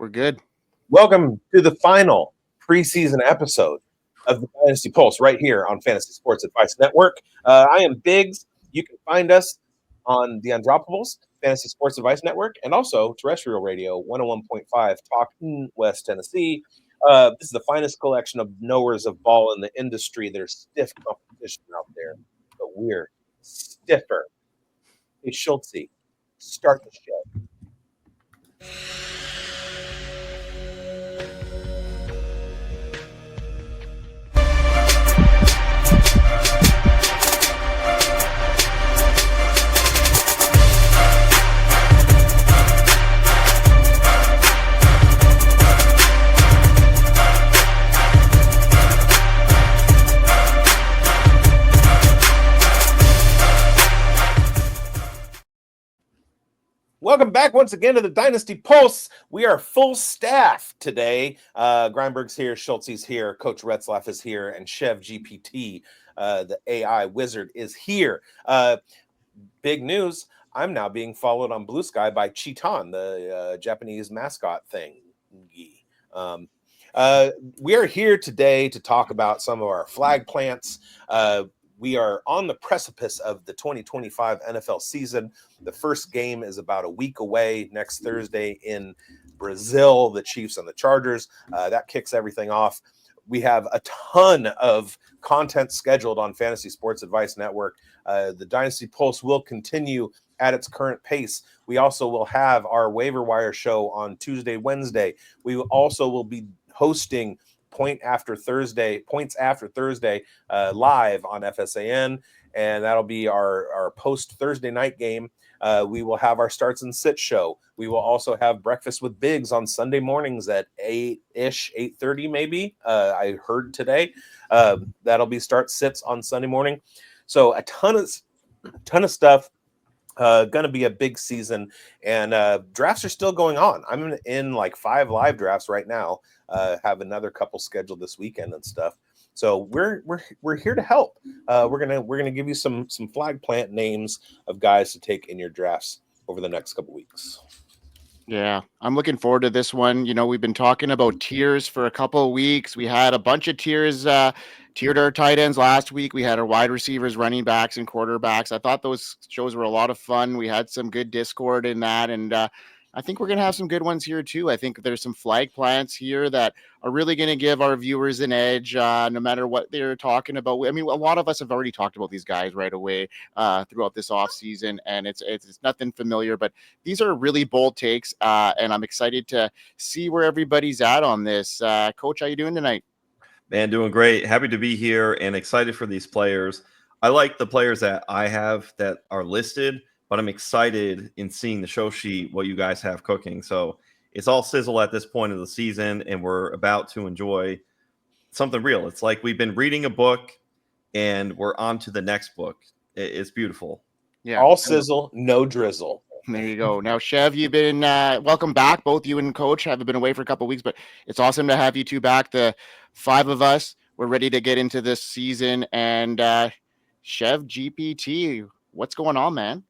We're good. Welcome to the final preseason episode of the Dynasty Pulse right here on Fantasy Sports Advice Network. I am Bigz. You can find us on the Undroppables, Fantasy Sports Advice Network, and also terrestrial radio 101.5 Talk in West Tennessee. This is the finest collection of knowers of ball in the industry. There's stiff competition out there, but we're stiffer. Hey, Schultzy, start the show. Welcome back once again to the Dynasty Pulse. We are full staff today. Grindberg's here, Schultzy's here, Coach Retzlaff is here, and Chev GPT, the AI wizard, is here. Big news, I'm now being followed on Blue Sky by Chiton, the Japanese mascot thing. We are here today to talk about some of our flag plants. We are on the precipice of the 2025 NFL season. The first game is about a week away next Thursday in Brazil, the Chiefs and the Chargers. That kicks everything off. We have a ton of content scheduled on Fantasy Sports Advice Network. The Dynasty Pulse will continue at its current pace. We also will have our waiver wire show on Tuesday, Wednesday. We also will be hosting Points After Thursday live on FSAN, and that'll be our post Thursday night game. We will have our starts and sit show. We will also have breakfast with Bigz on Sunday mornings at 8:30 maybe. I heard today. That'll be start sits on Sunday morning. So a ton of stuff. Going to be a big season, and drafts are still going on. I'm in like 5 live drafts right now. Have another couple scheduled this weekend and stuff. So we're here to help. We're gonna give you some flag plant names of guys to take in your drafts over the next couple weeks. Yeah, I'm looking forward to this one. You know, we've been talking about tiers for a couple of weeks. We had a bunch of tiers, tiered our tight ends last week. We had our wide receivers, running backs, and quarterbacks. I thought those shows were a lot of fun. We had some good Discord in that, and I think we're going to have some good ones here too. I think there's some flag plants here that are really going to give our viewers an edge, no matter what they're talking about. I mean, a lot of us have already talked about these guys right away throughout this offseason, and it's nothing familiar, but these are really bold takes, and I'm excited to see where everybody's at on this. Coach, how you doing tonight? Man, doing great. Happy to be here and excited for these players. I like the players that I have that are listed, but I'm excited in seeing the show sheet, what you guys have cooking. So it's all sizzle at this point of the season, and we're about to enjoy something real. It's like we've been reading a book, and we're on to the next book. It's beautiful. Yeah, all sizzle, no drizzle. There you go. Now, Chev, you've been welcome back. Both you and Coach have been away for a couple of weeks, but it's awesome to have you two back. The 5 of us, we're ready to get into this season. And Chev GPT, what's going on, man?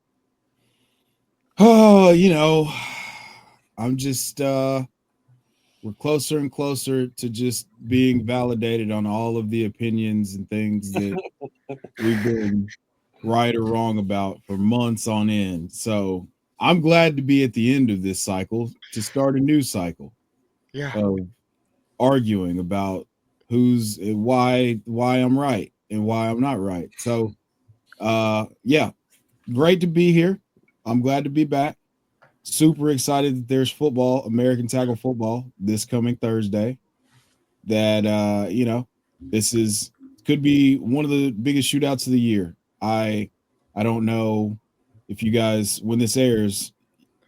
Oh, you know, I'm just we're closer and closer to just being validated on all of the opinions and things that we've been right or wrong about for months on end. So I'm glad to be at the end of this cycle to start a new cycle of arguing about why I'm right and why I'm not right. So yeah, great to be here. I'm glad to be back. Super excited that there's football, American tackle football, this coming Thursday. That you know, could be one of the biggest shootouts of the year. I don't know if you guys, when this airs,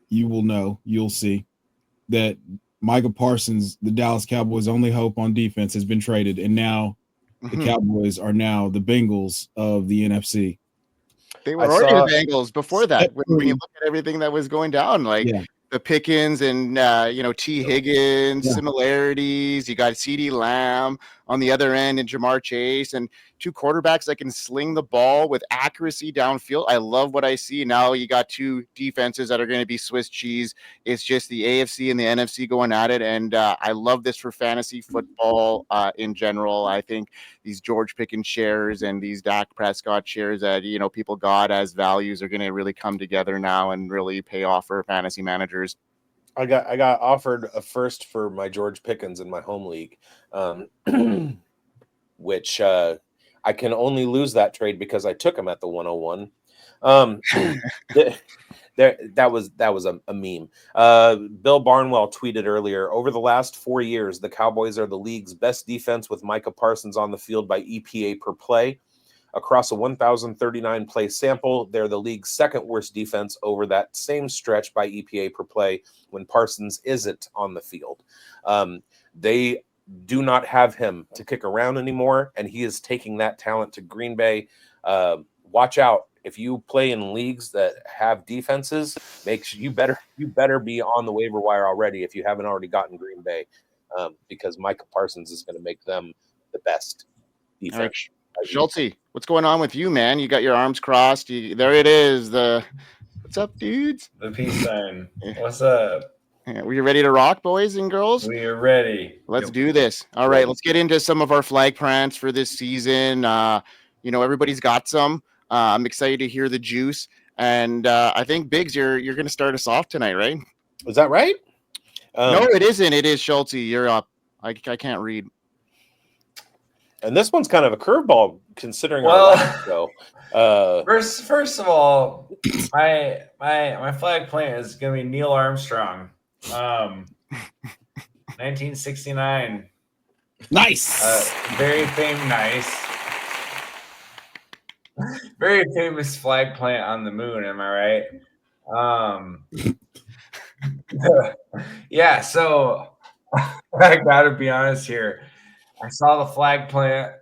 you will know, you'll see that Micah Parsons, the Dallas Cowboys' only hope on defense, has been traded, and now the Cowboys are now the Bengals of the NFC. They were already the Bengals before that. When you look at everything that was going down, like the Pickens and T. Higgins similarities. You got CeeDee Lamb. on the other end and Jamar Chase, and two quarterbacks that can sling the ball with accuracy downfield. I love what I see. Now you got two defenses that are going to be Swiss cheese. It's just the AFC and the NFC going at it, and I love this for fantasy football in general. I think these George Pickens shares and these Dak Prescott shares that, you know, people got as values are going to really come together now and really pay off for fantasy managers. I got offered a first for my George Pickens in my home league, which I can only lose that trade because I took him at the 101. That was a meme. Bill Barnwell tweeted earlier, over the last 4 years, the Cowboys are the league's best defense with Micah Parsons on the field by EPA per play. Across a 1,039 play sample, they're the league's second worst defense over that same stretch by EPA per play when Parsons isn't on the field. They do not have him to kick around anymore, and he is taking that talent to Green Bay. Watch out. If you play in leagues that have defenses, you better be on the waiver wire already if you haven't already gotten Green Bay, because Micah Parsons is going to make them the best defense. All right. Schultzy, what's going on with you, man? You got your arms crossed. There it is. What's up, dudes? The peace sign. What's up? Yeah, were you ready to rock, boys and girls? We are ready. Let's do this. All right, let's get into some of our flag plants for this season. You know, everybody's got some. I'm excited to hear the juice, and I think Bigz, you're going to start us off tonight, right? Is that right? No, it isn't. It is Schultzy. You're up. I can't read. And this one's kind of a curveball considering Well, our last show. First of all, my flag plant is going to be Neil Armstrong, 1969. Nice. Very famous flag plant on the moon. Am I right? Yeah. So I got to be honest here. I saw the flag plant.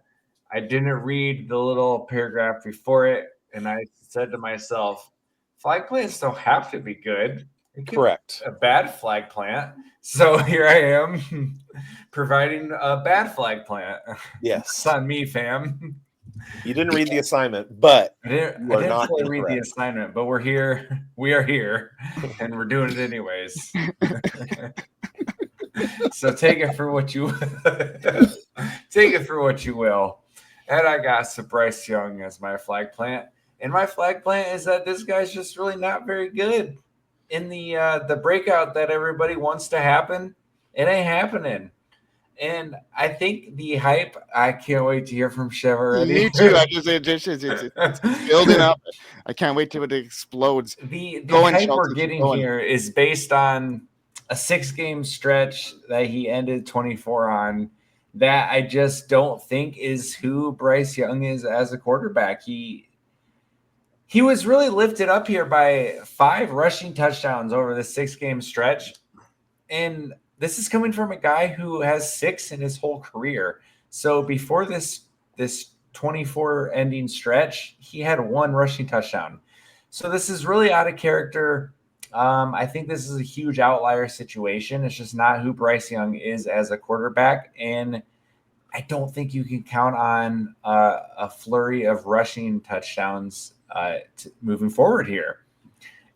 I didn't read the little paragraph before it, and I said to myself, flag plants don't have to be good. It could Correct. be a bad flag plant. So here I am providing a bad flag plant. Yes. It's on me, fam. You didn't read the assignment, but I didn't fully read the assignment, but we're here. We are here, and we're doing it anyways. So take it for what you will. And I got Bryce Young as my flag plant. And my flag plant is that this guy's just really not very good in the breakout that everybody wants to happen. It ain't happening. And I think the hype, I can't wait to hear from Chev already. Me too. It's building up. I can't wait till it explodes. The hype we're getting here is based on a 6-game stretch that he ended 24 on that I just don't think is who Bryce Young is as a quarterback. He was really lifted up here by 5 rushing touchdowns over the 6-game stretch. And this is coming from a guy who has 6 in his whole career. So before this 24 ending stretch, he had 1 rushing touchdown. So this is really out of character. I think this is a huge outlier situation. It's just not who Bryce Young is as a quarterback. And I don't think you can count on a flurry of rushing touchdowns moving forward here.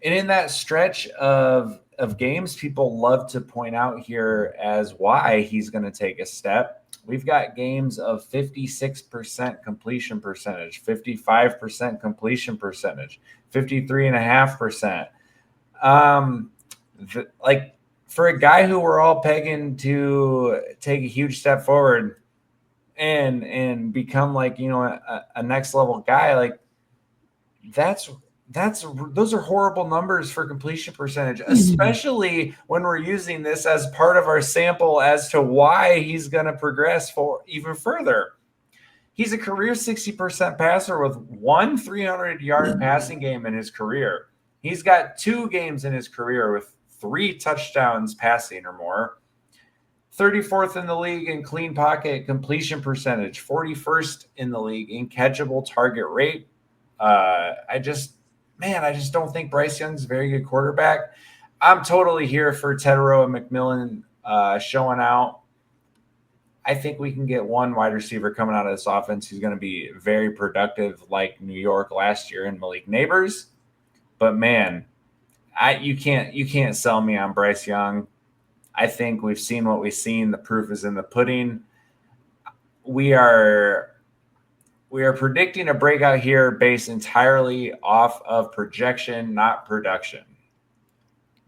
And in that stretch of games, people love to point out here as why he's going to take a step. We've got games of 56% completion percentage, 55% completion percentage, 53.5%. Like for a guy who we're all pegging to take a huge step forward and become like, you know, a next level guy, like those are horrible numbers for completion percentage, especially when we're using this as part of our sample as to why he's going to progress for even further. He's a career 60% passer with 1 300-yard passing game in his career. He's got 2 games in his career with 3 touchdowns passing or more. 34th in the league in clean pocket completion percentage, 41st in the league in catchable target rate. I just don't think Bryce Young's a very good quarterback. I'm totally here for Tedero and McMillan showing out. I think we can get one wide receiver coming out of this offense who's going to be very productive, like New York last year in Malik Neighbors. But man, you can't sell me on Bryce Young. I think we've seen what we've seen. The proof is in the pudding. We are predicting a breakout here based entirely off of projection, not production.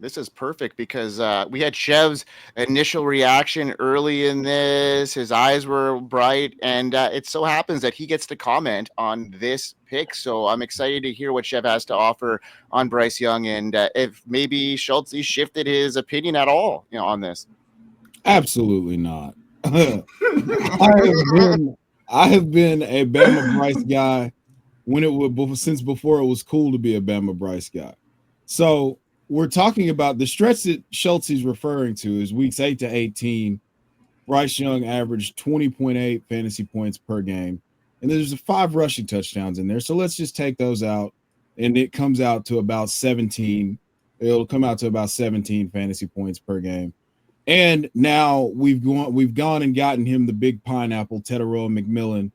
This is perfect because we had Chev's initial reaction early in this. His eyes were bright, and it so happens that he gets to comment on this pick. So I'm excited to hear what Chev has to offer on Bryce Young, and if maybe Schultzy shifted his opinion at all, on this. Absolutely not. I have been a Bama Bryce guy since before it was cool to be a Bama Bryce guy. So we're talking about the stretch that Schultzy's referring to is weeks 8 to 18. Bryce Young averaged 20.8 fantasy points per game, and there's 5 rushing touchdowns in there. So let's just take those out, and it comes out to about 17. It'll come out to about 17 fantasy points per game. And now we've gone and gotten him the big pineapple, Teteroa McMillan,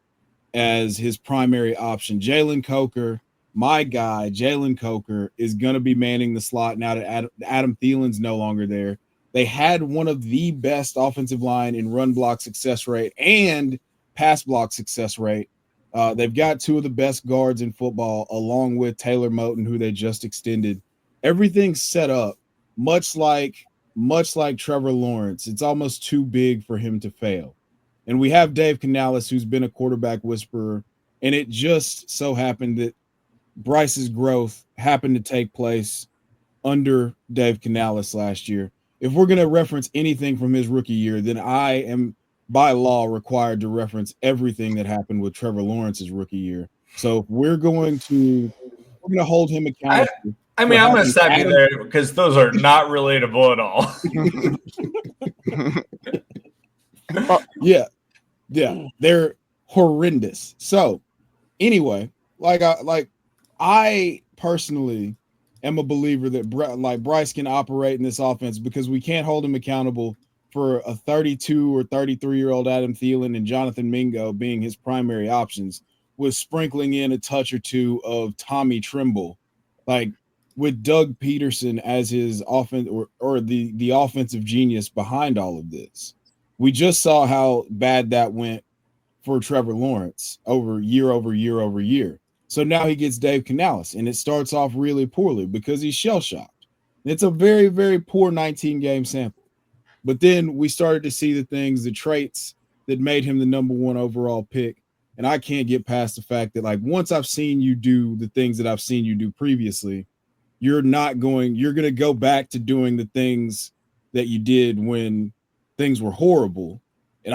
as his primary option. Jalen Coker, my guy, Jalen Coker, is going to be manning the slot now that Adam Thielen's no longer there. They had one of the best offensive line in run block success rate and pass block success rate. They've got 2 of the best guards in football, along with Taylor Moton, who they just extended. Everything's set up, much like Trevor Lawrence. It's almost too big for him to fail. And we have Dave Canales, who's been a quarterback whisperer, and it just so happened that Bryce's growth happened to take place under Dave Canales last year. If we're going to reference anything from his rookie year, then I am by law required to reference everything that happened with Trevor Lawrence's rookie year. So if we're going to hold him accountable. I'm going to stop you there because those are not relatable at all. Yeah, they're horrendous. So anyway, I personally am a believer that Bryce can operate in this offense because we can't hold him accountable for a 32 or 33-year-old Adam Thielen and Jonathan Mingo being his primary options, with sprinkling in a touch or two of Tommy Trimble, with Doug Peterson as his offense or the offensive genius behind all of this. We just saw how bad that went for Trevor Lawrence over year. So now he gets Dave Canales, and it starts off really poorly because he's shell-shocked. It's a very, very poor 19-game sample. But then we started to see the traits that made him the number 1 overall pick. And I can't get past the fact that, once I've seen you do the things that I've seen you do previously, you're going to go back to doing the things that you did when things were horrible. And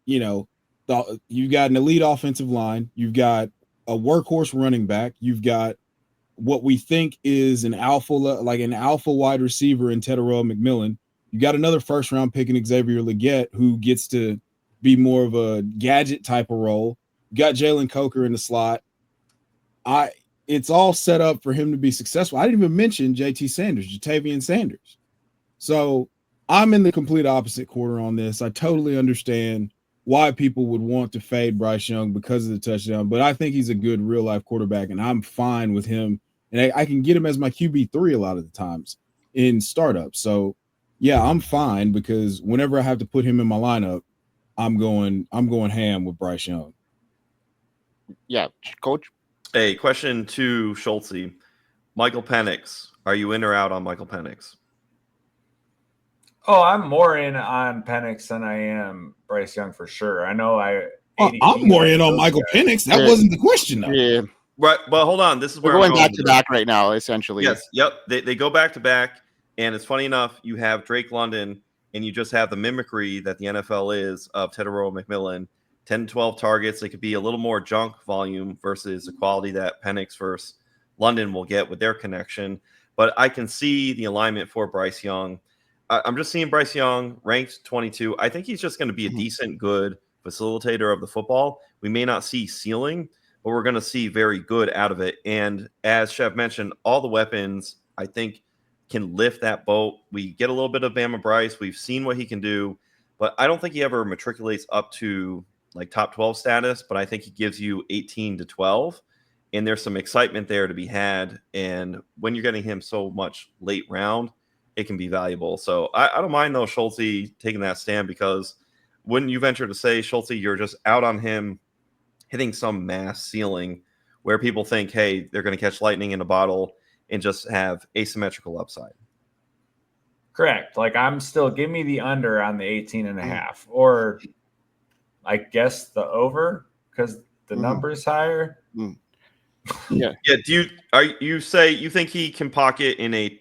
you've got an elite offensive line. You've got a workhorse running back. You've got what we think is an alpha wide receiver in Teteroa McMillan. You got another first-round pick in Xavier Legette, who gets to be more of a gadget type of role. You got Jalen Coker in the slot. It's all set up for him to be successful. I didn't even mention Jatavian Sanders. So I'm in the complete opposite quarter on this. I totally understand why people would want to fade Bryce Young because of the touchdown, but I think he's a good real-life quarterback, and I'm fine with him. And I can get him as my QB3 a lot of the times in startups. So yeah, I'm fine because whenever I have to put him in my lineup, I'm going ham with Bryce Young. Yeah, Coach. Hey, question to Schultzy. Michael Penix, are you in or out on Michael Penix? Oh, I'm more in on Penix than I am Bryce Young for sure. I know I'm more in on Michael Penix. That wasn't the question, though. Yeah. Right, but hold on. This is where we're going back to back right now, essentially. Yes, yep. They go back to back, and it's funny enough. You have Drake London, and you just have the mimicry that the NFL is of Teteroa McMillan. 10 to 12 targets. They could be a little more junk volume versus the quality that Penix versus London will get with their connection. But I can see the alignment for Bryce Young. I'm just seeing Bryce Young ranked 22. I think he's just going to be a decent, good facilitator of the football. We may not see ceiling, but we're going to see very good out of it. And as Chev mentioned, all the weapons, I think, can lift that boat. We get a little bit of Bama Bryce. We've seen what he can do. but I don't think he ever matriculates up to like top 12 status, but I think he gives you 18 to 12. And there's some excitement there to be had. And when you're getting him so much late round, it can be valuable. So I don't mind, though, Schultzy taking that stand, because wouldn't you venture to say, Schultzy, you're just out on him hitting some mass ceiling where people think, hey, they're going to catch lightning in a bottle and just have asymmetrical upside? Correct. Like, I'm still, give me the under on the 18 and a half, or I guess the over, because the number's higher. Yeah. Do you think he can pocket in a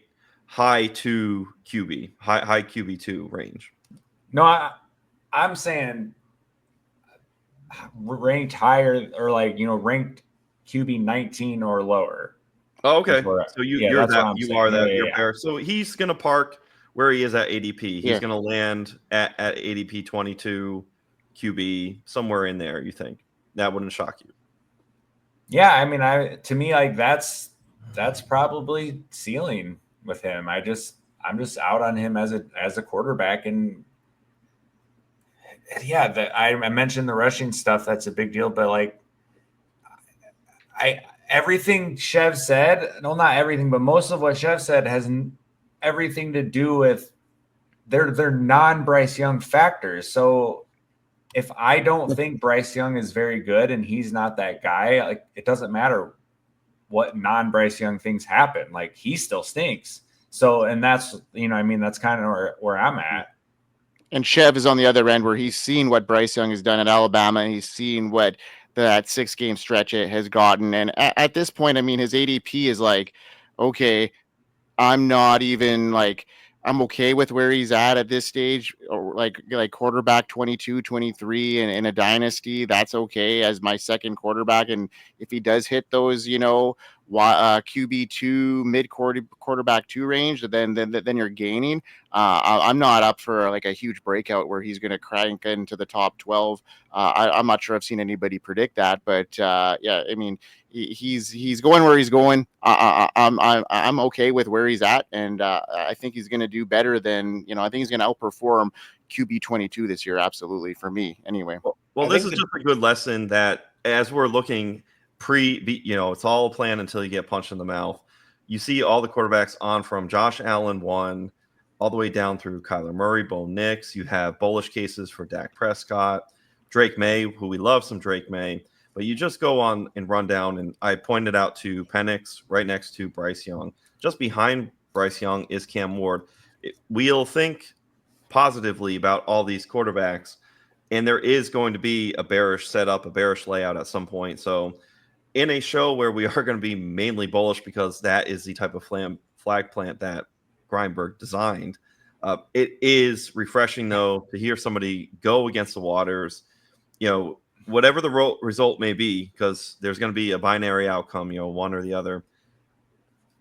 high 2 QB, high QB2 range? No, I'm saying ranked higher, or like, ranked QB 19 or lower. Oh, okay. So you're Yeah. bear. So he's gonna park where he is at ADP. He's Yeah. gonna land at ADP 22 QB, somewhere in there. You think that wouldn't shock you? Yeah, I mean, to me, like, that's probably ceiling with him. I'm just out on him as a quarterback, and yeah, I mentioned the rushing stuff. That's a big deal, but like, everything Chev said, no, not everything, but most of what Chev said has everything to do with they're non-Bryce Young factors. So if I don't think Bryce Young is very good and he's not that guy, like, it doesn't matter what non-Bryce Young things happen. Like, he still stinks. So, and that's, that's kind of where I'm at. And Chev is on the other end, where he's seen what Bryce Young has done at Alabama, and he's seen what that 6-game stretch it has gotten. And at this point, I mean, his ADP is like, okay, I'm not even like, I'm okay with where he's at this stage, or like quarterback 22, 23 in a dynasty. That's okay as my second quarterback. And if he does hit those, QB2 mid quarterback 2 range, then you're gaining. I'm not up for like a huge breakout where he's going to crank into the top 12. I'm not sure I've seen anybody predict that, but yeah, I mean, he's going where he's going. I'm okay with where he's at, and I think he's going to do better than, I think he's going to outperform QB 22 this year. Absolutely, for me anyway. Well, this is just a good lesson that as we're looking it's all a plan until you get punched in the mouth. You see all the quarterbacks on from Josh Allen 1 all the way down through Kyler Murray, Bo Nix. You have bullish cases for Dak Prescott, Drake Maye, who we love some Drake Maye. But you just go on and run down, and I pointed out to Penix right next to Bryce Young. Just behind Bryce Young is Cam Ward. We'll think positively about all these quarterbacks, and there is going to be a bearish setup, a bearish layout at some point. So in a show where we are going to be mainly bullish, because that is the type of flag plant that Grindberg designed, it is refreshing, though, to hear somebody go against the waters, whatever the result may be, because there's going to be a binary outcome, one or the other.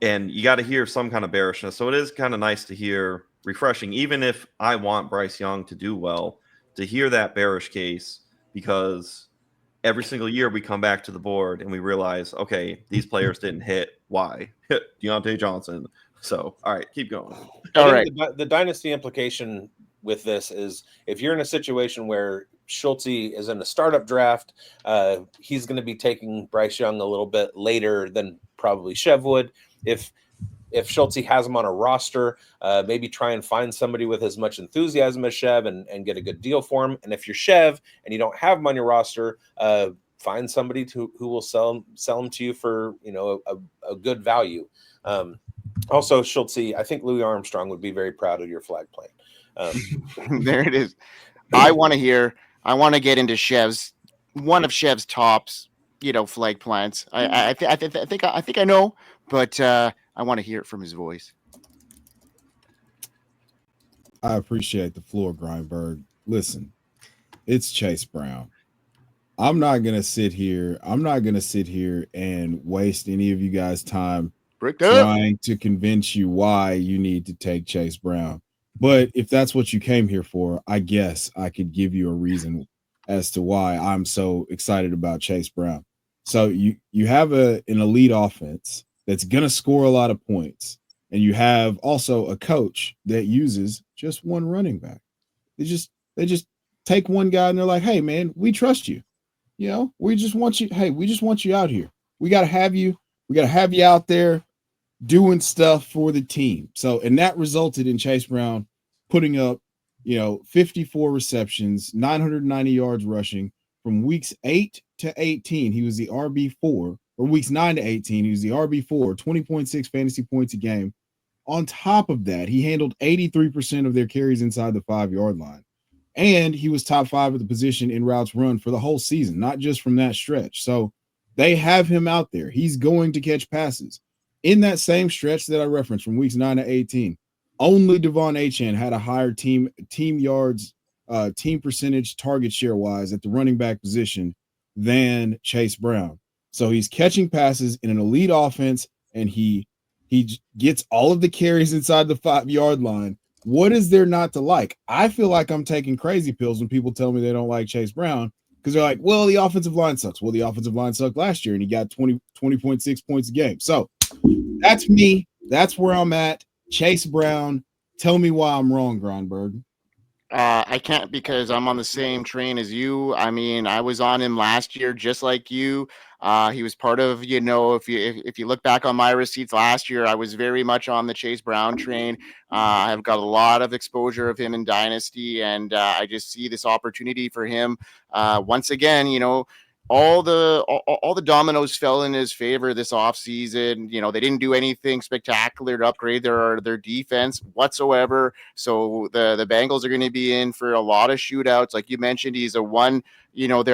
And you got to hear some kind of bearishness. So it is kind of nice to hear, refreshing, even if I want Bryce Young to do well, to hear that bearish case, because every single year we come back to the board and we realize, okay, these players didn't hit. Why? Deontay Johnson. So, all right, keep going. All right. The dynasty implication with this is, if you're in a situation where Schultzy is in a startup draft, he's going to be taking Bryce Young a little bit later than probably Chev would. If Schultzy has him on a roster, maybe try and find somebody with as much enthusiasm as Chev and get a good deal for him. And if you're Chev and you don't have him on your roster, find somebody who will sell him to you for a good value. Also, Schultzy, I think Louis Armstrong would be very proud of your flag plant. There it is. I want to get into one of Chev's tops, flag plants. I think I know, but I want to hear it from his voice. I appreciate the floor, Grindberg. Listen, it's Chase Brown. I'm not gonna sit here and waste any of you guys' time trying to convince you why you need to take Chase Brown. But if that's what you came here for, I guess I could give you a reason as to why I'm so excited about Chase Brown. So you have an elite offense that's going to score a lot of points, and you have also a coach that uses just one running back. They just They just take one guy and they're like, hey, man, we trust you. You know, we just want you. Hey, we just want you out here. We got to have you. We got to have you out there doing stuff for the team. So, and that resulted in Chase Brown putting up, 54 receptions, 990 yards rushing from weeks 8 to 18. He was the RB4, or weeks 9 to 18. He was the RB4, 20.6 fantasy points a game. On top of that, he handled 83% of their carries inside the 5-yard line. And he was top 5 at the position in routes run for the whole season, not just from that stretch. So they have him out there. He's going to catch passes. In that same stretch that I referenced from weeks 9 to 18, only Devon Achane had a higher team yards, team percentage, target share wise at the running back position than Chase Brown. So he's catching passes in an elite offense, and he gets all of the carries inside the 5-yard line. What is there not to like? I feel like I'm taking crazy pills when people tell me they don't like Chase Brown because they're like, well, the offensive line sucks. Well, the offensive line sucked last year, and he got 20.6 points a game. So that's me. That's where I'm at. Chase Brown. Tell me why I'm wrong, Grindberg. I can't because I'm on the same train as you. I mean, I was on him last year, just like you. He was part of, if you look back on my receipts last year, I was very much on the Chase Brown train. I've got a lot of exposure of him in Dynasty, and I just see this opportunity for him. Once again, all the dominoes fell in his favor this offseason. They didn't do anything spectacular to upgrade their defense whatsoever. So the Bengals are going to be in for a lot of shootouts. Like you mentioned, he's they're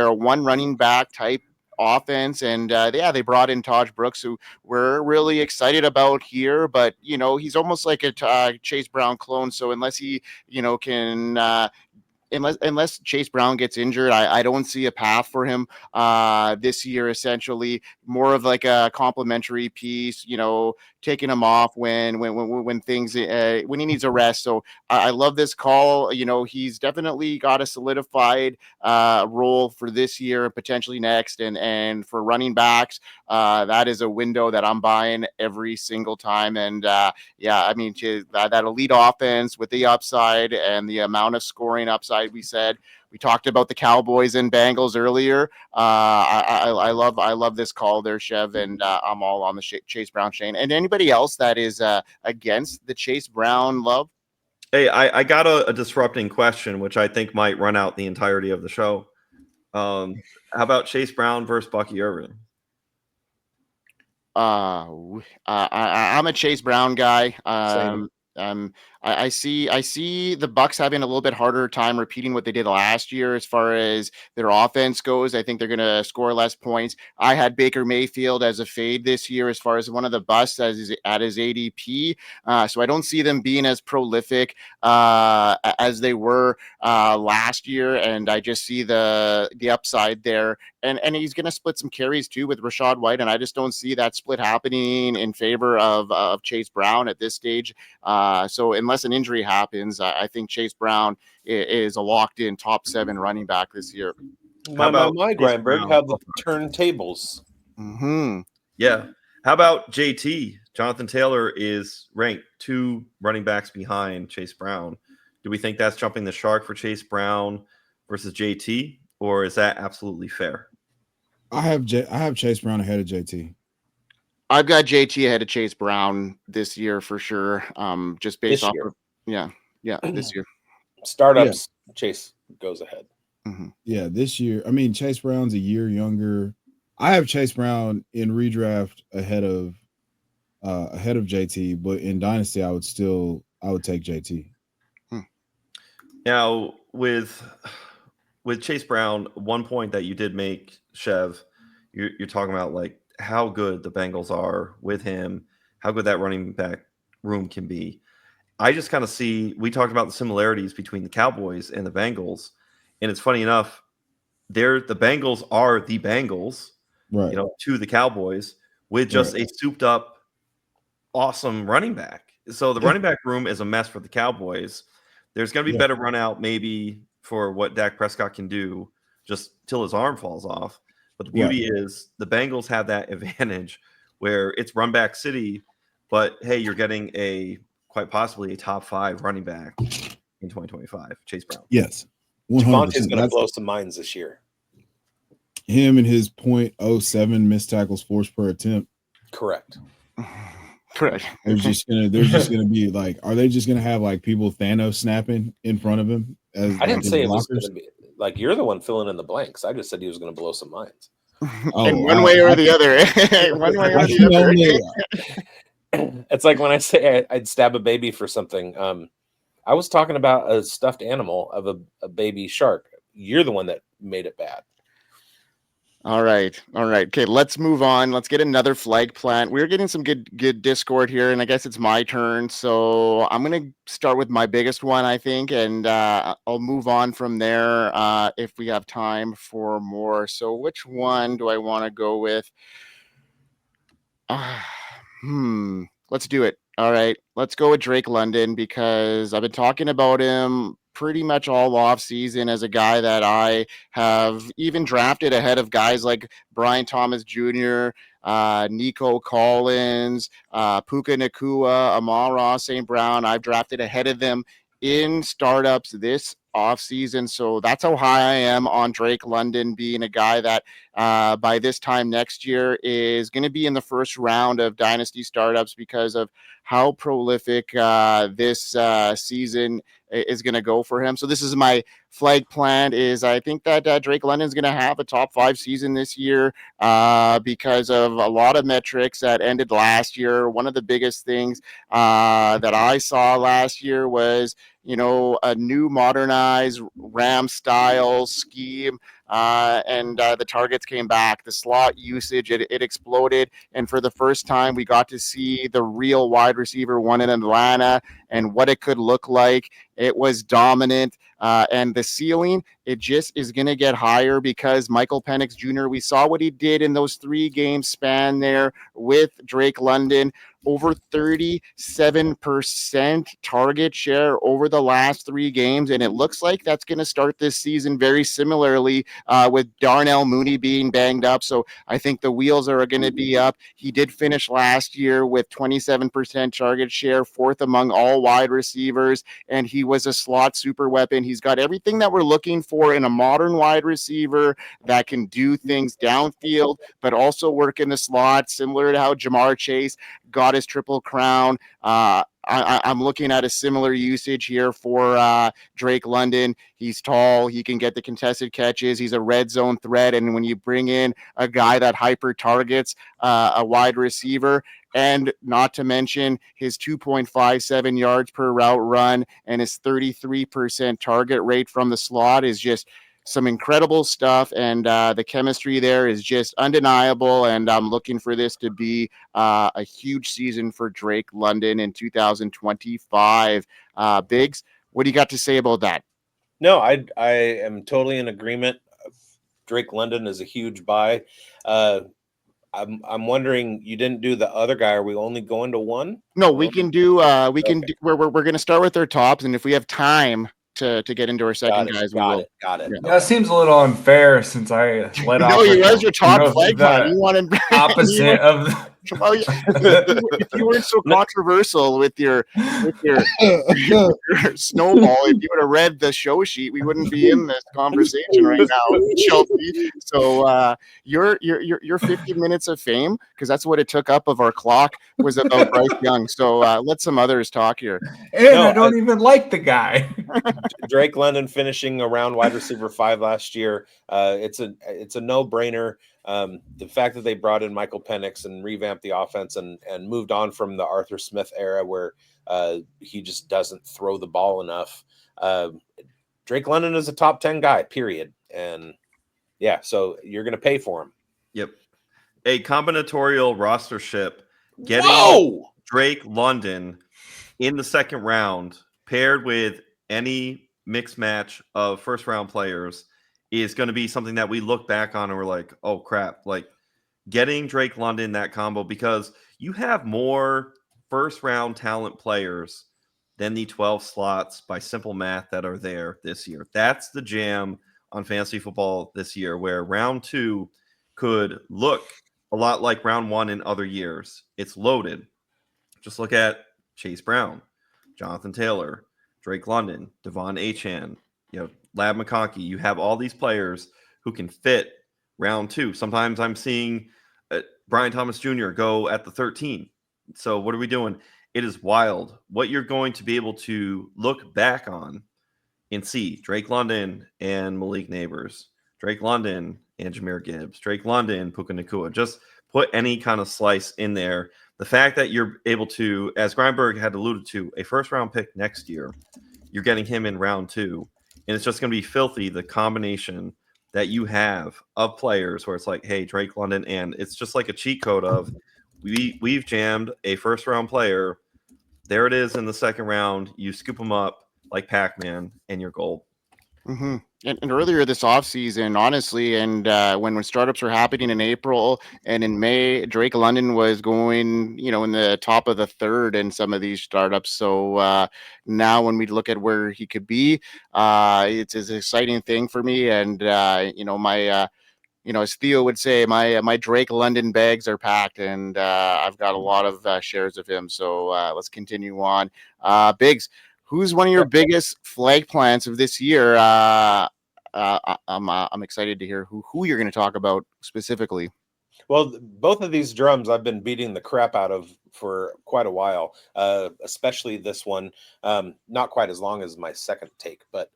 a one running back type offense, and they brought in Taj Brooks, who we're really excited about here, but he's almost like a Chase Brown clone. So unless he can unless Chase Brown gets injured, I don't see a path for him this year. Essentially, more of like a complimentary piece, taking him off when things when he needs a rest. So I love this call. He's definitely got a solidified role for this year and potentially next. And for running backs, that is a window that I'm buying every single time. And I mean, that elite offense with the upside and the amount of scoring upside. We talked about the Cowboys and Bengals earlier. I love this call there, Chev, and I'm all on the Chase Brown chain. And anybody else that is against the Chase Brown love? Hey, I got a disrupting question, which I think might run out the entirety of the show. How about Chase Brown versus Bucky Irvin? I'm a Chase Brown guy. I see the Bucks having a little bit harder time repeating what they did last year as far as their offense goes. I think they're going to score less points. I had Baker Mayfield as a fade this year as far as one of the busts at his ADP. So I don't see them being as prolific as they were last year, and I just see the upside there. And he's going to split some carries too with Rachaad White, and I just don't see that split happening in favor of Chase Brown at this stage. So unless an injury happens, I think Chase Brown is a locked-in top 7 running back this year. My Grindberg, how the turntables. Mm-hmm. Yeah. How about JT? Jonathan Taylor is ranked 2 running backs behind Chase Brown. Do we think that's jumping the shark for Chase Brown versus JT, or is that absolutely fair? I have Chase Brown ahead of JT. I've got JT ahead of Chase Brown this year for sure. Just based off of this year. Startups, yeah. Chase goes ahead. Mm-hmm. Yeah, this year. I mean, Chase Brown's a year younger. I have Chase Brown in redraft ahead of JT, but in Dynasty, I would take JT. Now with Chase Brown, one point that you did make, Chev, you're talking about like how good the Bengals are with him, how good that running back room can be. I just kind of see, we talked about the similarities between the Cowboys and the Bengals, and it's funny enough, the Bengals are the Bengals, right? To the Cowboys with just a souped up, awesome running back. So the running back room is a mess for the Cowboys. There's going to be better run out maybe for what Dak Prescott can do just till his arm falls off. But the beauty is the Bengals have that advantage where it's run back city, but hey, you're getting quite possibly a top 5 running back in 2025, Chase Brown. Yes. Javonte's 100%. going to blow some minds this year. Him and his .07 missed tackles forced per attempt. Correct. Correct. They're just gonna be like, are they just gonna have like people Thanos snapping in front of him? As I didn't say it was blockers? going to be like you're the one filling in the blanks. I just said he was going to blow some minds. In one way or the other. One way or I the can other. only, It's like when I say I'd stab a baby for something. I was talking about a stuffed animal of a baby shark. You're the one that made it bad. All right. Okay, let's move on. Let's get another flag plant. We're getting some good Discord here, and I guess it's my turn. So I'm gonna start with my biggest one, I think, and I'll move on from there if we have time for more. So which one do I want to go with? Let's do it. All right, let's go with Drake London because I've been talking about him pretty much all off season as a guy that I have even drafted ahead of guys like Brian Thomas Jr., Nico Collins, Puka Nakua, Amon-Ra St. Brown. I've drafted ahead of them in startups this offseason. So that's how high I am on Drake London being a guy that by this time next year is going to be in the first round of dynasty startups because of how prolific this season is going to go for him. So this is my flag plant is I think that Drake London is going to have a top 5 season this year because of a lot of metrics that ended last year. One of the biggest things that I saw last year was, a new modernized Ram style scheme. And the targets came back. The slot usage, it exploded. And for the first time, we got to see the real wide receiver one in Atlanta and what it could look like. It was dominant. And the ceiling, it just is going to get higher because Michael Penix Jr., we saw what he did in those 3-game span there with Drake London. Over 37% target share over the last 3 games. And it looks like that's going to start this season very similarly with Darnell Mooney being banged up. So I think the wheels are going to be up. He did finish last year with 27% target share, 4th among all wide receivers. And he was a slot super weapon. He's got everything that we're looking for in a modern wide receiver that can do things downfield, but also work in the slot, similar to how Jamar Chase got his triple crown. I'm looking at a similar usage here for Drake London. He's tall. He can get the contested catches. He's a red zone threat. And when you bring in a guy that hyper targets a wide receiver, and not to mention his 2.57 yards per route run and his 33% target rate from the slot is just some incredible stuff, and the chemistry there is just undeniable, and I'm looking for this to be a huge season for Drake London in 2025. Bigz, what do you got to say about that? No, I am totally in agreement. Drake London is a huge buy. I'm wondering, you didn't do the other guy. Are we only going to one? No, we can do we're going to start with our tops, and if we have time to get into our second guys, we will. Got it. Yeah. That seems a little unfair since I let off. No, you guys are top flag plant. You wanted opposite of. If you weren't so controversial with your snowball, if you would have read the show sheet, we wouldn't be in this conversation right now, Schultzy. So your 50 minutes of fame, because that's what it took up of our clock, was about Bryce Young. So let some others talk here. And I don't even like the guy. Drake London finishing around wide receiver 5 last year. It's a no-brainer. The fact that they brought in Michael Penix and revamped the offense and moved on from the Arthur Smith era where he just doesn't throw the ball enough. Drake London is a top 10 guy, period. And yeah, so you're going to pay for him. Yep. A combinatorial rostership getting Drake London in the second round paired with any mixed match of first round players is going to be something that we look back on and we're like, oh crap, like getting Drake London, that combo, because you have more first round talent players than the 12 slots by simple math that are there this year. That's the jam on fantasy football this year, where round 2 could look a lot like round 1 in other years. It's loaded. Just look at Chase Brown, Jonathan Taylor, Drake London, Devon Achane, Lab McConkey. You have all these players who can fit round 2. Sometimes I'm seeing Brian Thomas Jr. go at the 13. So what are we doing? It is wild what you're going to be able to look back on and see. Drake London and Malik Neighbors, Drake London and Jahmyr Gibbs, Drake London, Puka Nacua. Just put any kind of slice in there. The fact that you're able to, as Grindberg had alluded to, a first-round pick next year, you're getting him in round 2, and it's just going to be filthy, the combination that you have of players where it's like, hey, Drake London, and it's just like a cheat code of we've jammed a first-round player. There it is in the second round. You scoop them up like Pac-Man, and you're gold. Mm-hmm. And earlier this offseason, honestly, and when startups were happening in April and in May, Drake London was going, in the top of the third in some of these startups. So now when we look at where he could be, it's an exciting thing for me. And, my as Theo would say, my Drake London bags are packed, and I've got a lot of shares of him. So let's continue on. Bigz, who's one of your biggest flag plants of this year? I'm excited to hear who you're going to talk about specifically. Well, both of these drums I've been beating the crap out of for quite a while, especially this one. Not quite as long as my second take, but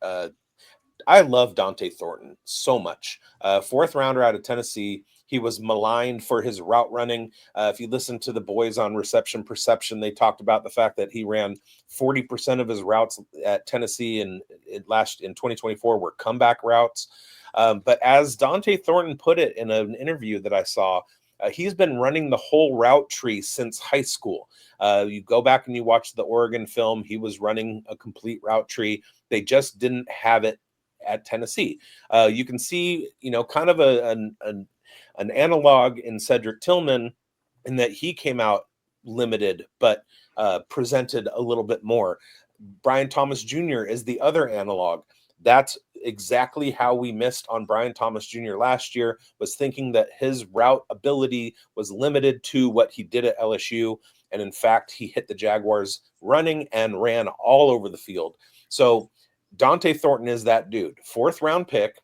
I love D'onte Thornton so much. 4th rounder out of Tennessee. He was maligned for his route running. If you listen to the boys on Reception Perception, they talked about the fact that he ran 40% of his routes at Tennessee in 2024 were comeback routes. But as D'onte Thornton put it in an interview that I saw, he's been running the whole route tree since high school. You go back and you watch the Oregon film, he was running a complete route tree. They just didn't have it at Tennessee. You can see, kind of an analog in Cedric Tillman in that he came out limited, but presented a little bit more. Brian Thomas Jr. is the other analog. That's exactly how we missed on Brian Thomas Jr. last year, was thinking that his route ability was limited to what he did at LSU. And in fact, he hit the Jaguars running and ran all over the field. So D'onte Thornton is that dude. 4th round pick,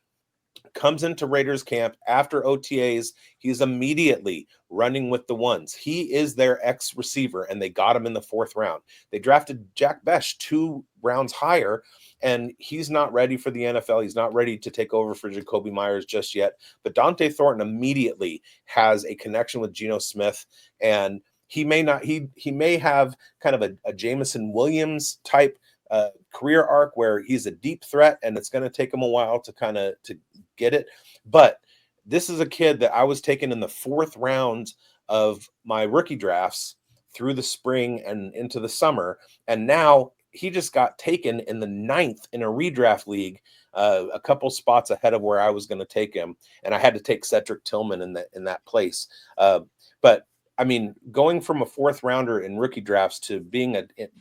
comes into Raiders camp after OTAs. He's immediately running with the ones. He is their ex-receiver, and they got him in the 4th round. They drafted Jack Besh 2 rounds higher, and he's not ready for the NFL. He's not ready to take over for Jacoby Myers just yet. But D'onte Thornton immediately has a connection with Geno Smith, and he may have kind of a Jameson Williams type career arc where he's a deep threat, and it's going to take him a while to get it. But this is a kid that I was taking in the 4th round of my rookie drafts through the spring and into the summer. And now he just got taken in the 9th in a redraft league, a couple spots ahead of where I was going to take him. And I had to take Cedric Tillman in that place. But I mean, going from a 4th rounder in rookie drafts to being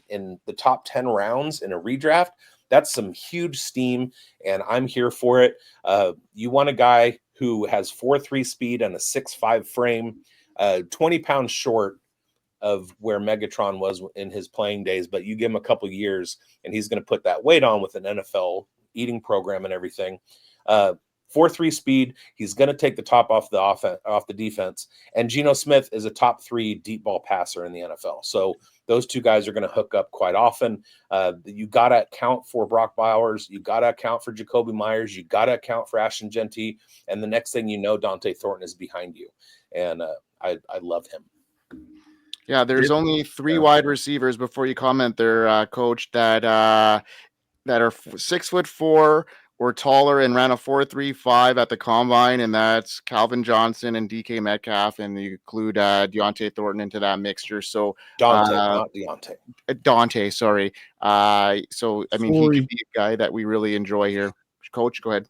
in the top 10 rounds in a redraft, that's some huge steam, and I'm here for it. You want a guy who has 4.3 speed and a 6.5 frame, 20 pounds short of where Megatron was in his playing days, but you give him a couple years, and he's going to put that weight on with an NFL eating program and everything. 4.3 speed. He's going to take the top off the defense. And Geno Smith is a top 3 deep ball passer in the NFL. So those two guys are going to hook up quite often. You got to account for Brock Bowers. You got to account for Jacoby Myers. You got to account for Ashton Genty. And the next thing you know, D'onte Thornton is behind you. And I love him. Yeah, there's only 3 wide receivers before you comment there, Coach, that are 6'4" or taller and ran a 4.35 at the combine, and that's Calvin Johnson and DK Metcalf, and you include D'onte Thornton into that mixture. So D'onte, not Deontay. D'onte, sorry. So I mean, he could be a guy that we really enjoy here. Coach, go ahead.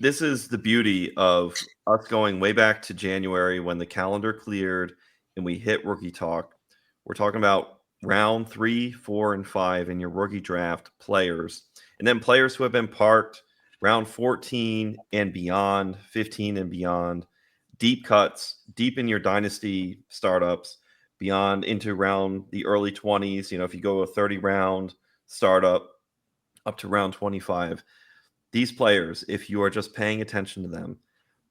This is the beauty of us going way back to January when the calendar cleared and we hit rookie talk. We're talking about round 3, 4, and 5 in your rookie draft players. And then players who have been parked round 14 and beyond, 15 and beyond, deep cuts, deep in your dynasty startups, beyond into round the early 20s. If you go a 30 round startup up to round 25, these players, if you are just paying attention to them,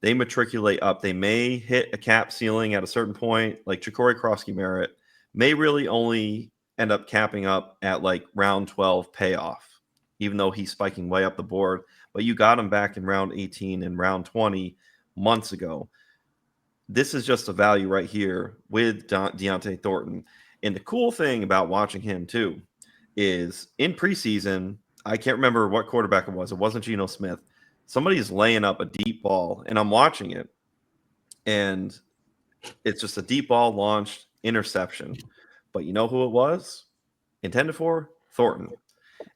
they matriculate up. They may hit a cap ceiling at a certain point, like Ja'Cory Krosky-Merritt may really only end up capping up at like round 12 payoff, even though he's spiking way up the board. But you got him back in round 18 and round 20 months ago. This is just a value right here with D'onte Thornton. And the cool thing about watching him too is in preseason, I can't remember what quarterback it was. It wasn't Geno Smith. Somebody's laying up a deep ball, and I'm watching it, and it's just a deep ball launched interception. But you know who it was? Intended for? Thornton.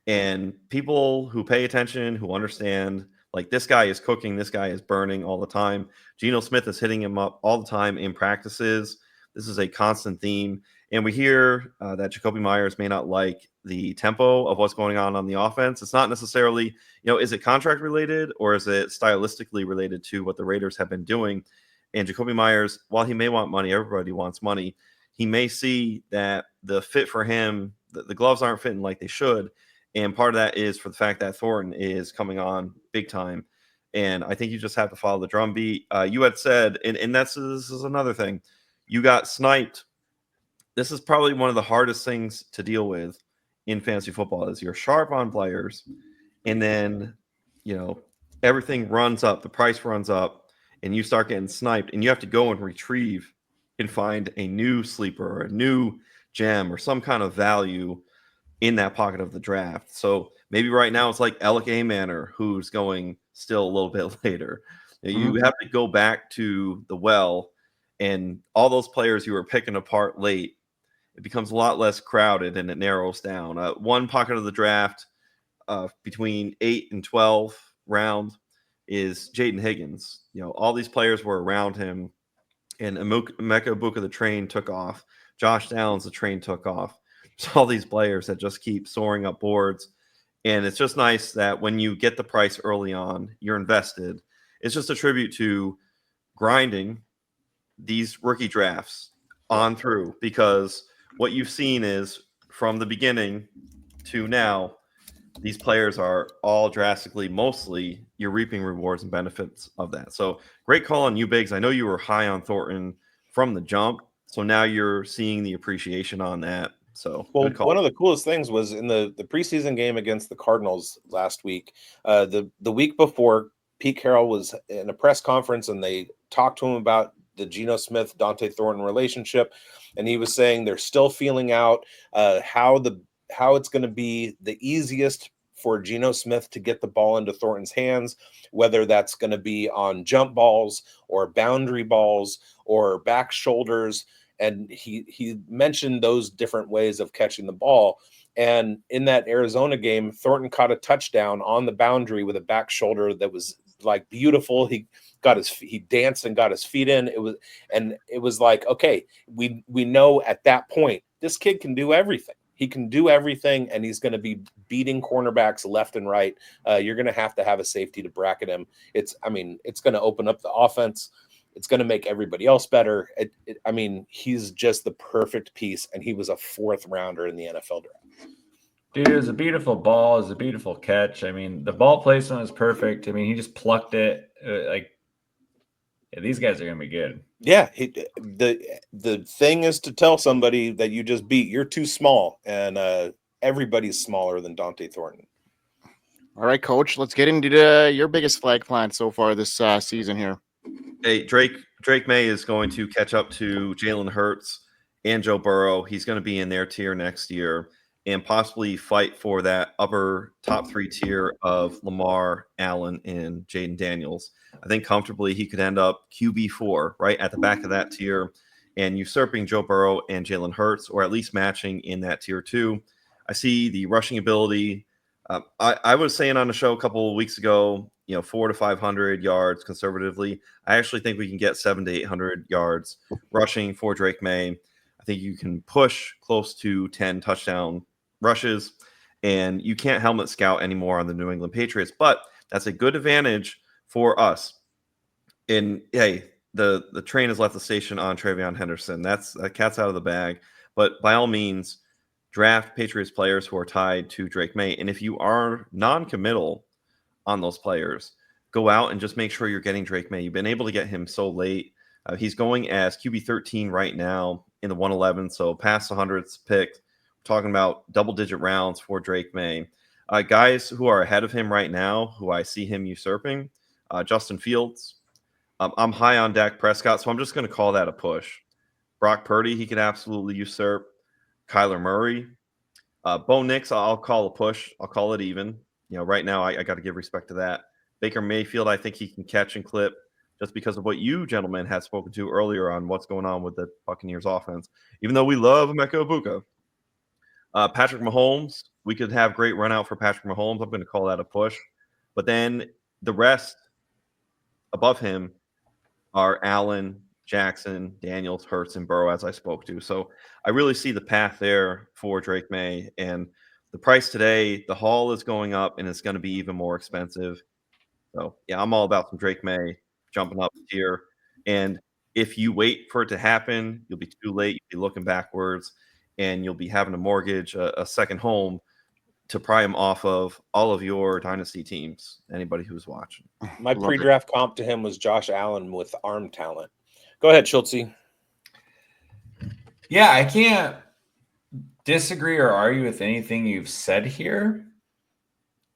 And people who pay attention, who understand, like this guy is cooking, this guy is burning all the time. Geno Smith is hitting him up all the time in practices. This is a constant theme. And we hear that Jakobi Meyers may not like the tempo of what's going on the offense. It's not necessarily, is it contract related or is it stylistically related to what the Raiders have been doing? And Jakobi Meyers, while he may want money, everybody wants money. He may see that the fit for him, the gloves aren't fitting like they should. And part of that is for the fact that Thornton is coming on big time. And I think you just have to follow the drumbeat. You had said, and this is another thing, you got sniped. This is probably one of the hardest things to deal with in fantasy football is you're sharp on players. And then, everything runs up, the price runs up, and you start getting sniped. And you have to go and retrieve and find a new sleeper or a new gem or some kind of value in that pocket of the draft. So maybe right now it's like Alec Manor, who's going still a little bit later. You have to go back to the well, and all those players you were picking apart late, it becomes a lot less crowded and it narrows down. One pocket of the draft between 8 and 12 round is Jaden Higgins. All these players were around him, and Emeka Ibuka, the train took off. Josh Downs, the train took off. There's all these players that just keep soaring up boards. And it's just nice that when you get the price early on, you're invested. It's just a tribute to grinding these rookie drafts on through, because what you've seen is from the beginning to now, these players are all drastically, mostly you're reaping rewards and benefits of that. So great call on you, Bigz. I know you were high on Thornton from the jump. So now you're seeing the appreciation on that. So one of the coolest things was in the preseason game against the Cardinals last week. The week before, Pete Carroll was in a press conference and they talked to him about the Geno Smith D'onte Thornton relationship, and he was saying they're still feeling out how it's going to be the easiest for Geno Smith to get the ball into Thornton's hands, whether that's going to be on jump balls or boundary balls or back shoulders. And he mentioned those different ways of catching the ball. And in that Arizona game, Thornton caught a touchdown on the boundary with a back shoulder that was like beautiful. He danced and got his feet in. It was like, okay, we know at that point, this kid can do everything. He can do everything, and he's going to be beating cornerbacks left and right. You're going to have a safety to bracket him. It's going to open up the offense. It's going to make everybody else better. He's just the perfect piece, and he was a 4th rounder in the NFL draft. Dude, it was a beautiful ball. It was a beautiful catch. The ball placement was perfect. He just plucked it. These guys are going to be good. Yeah, the thing is to tell somebody that you just beat, you're too small, and everybody's smaller than D'onte Thornton. All right, Coach, let's get into your biggest flag plant so far this season here. Hey, Drake Maye is going to catch up to Jalen Hurts and Joe Burrow. He's going to be in their tier next year and possibly fight for that upper top 3 tier of Lamar, Allen, and Jaden Daniels. I think comfortably he could end up QB4 right at the back of that tier and usurping Joe Burrow and Jalen Hurts, or at least matching in that tier 2. I see the rushing ability. I was saying on the show a couple of weeks ago, 400 to 500 yards conservatively. I actually think we can get 700 to 800 yards rushing for Drake Maye. I think you can push close to 10 touchdown rushes, and you can't helmet scout anymore on the New England Patriots, but that's a good advantage for us. And hey, the train has left the station on Travion Henderson. That cat's out of the bag, but by all means, draft Patriots players who are tied to Drake Maye. And if you are non-committal on those players. Go out and just make sure you're getting Drake Maye. You've been able to get him so late. He's going as QB 13 right now in the 111, so past the hundreds picked. We're talking about double-digit rounds for Drake Maye. Guys who are ahead of him right now, who I see him usurping, Justin Fields. I'm high on Dak Prescott, so I'm just going to call that a push. Brock Purdy, he could absolutely usurp. Kyler Murray. Bo Nix, I'll call a push. I'll call it even. Right now I got to give respect to that. Baker Mayfield, I think he can catch and clip just because of what you gentlemen had spoken to earlier on what's going on with the Buccaneers offense. Even though we love Emeka Ibuka. Patrick Mahomes, we could have great run out for Patrick Mahomes. I'm going to call that a push. But then the rest above him are Allen, Jackson, Daniels, Hurts, and Burrow, as I spoke to. So I really see the path there for Drake Maye. And the price today, the haul is going up, and it's going to be even more expensive. So, yeah, I'm all about some Drake Maye jumping up here. And if you wait for it to happen, you'll be too late. You'll be looking backwards, and you'll be having to mortgage a second home to pry him off of all of your dynasty teams, anybody who's watching. My pre-draft comp to him was Josh Allen with arm talent. Go ahead, Schultzy. Yeah, I can't disagree or argue with anything you've said here.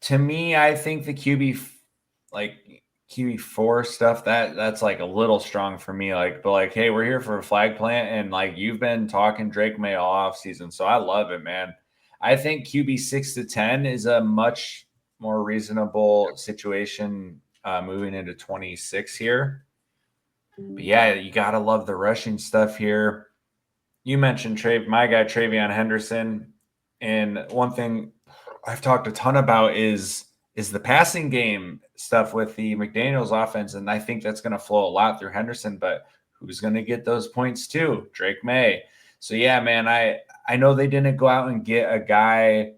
To me, I think the QB4 stuff, that's like a little strong for me. But hey, we're here for a flag plant, and you've been talking Drake Maye all off season, so I love it, man. I think QB 6 to 10 is a much more reasonable situation moving into 26 here. But yeah, you gotta love the rushing stuff here. You mentioned my guy Travion Henderson, and one thing I've talked a ton about is the passing game stuff with the McDaniels offense, and I think that's going to flow a lot through Henderson. But who's going to get those points too? Drake Maye. So yeah, man, I know they didn't go out and get a guy.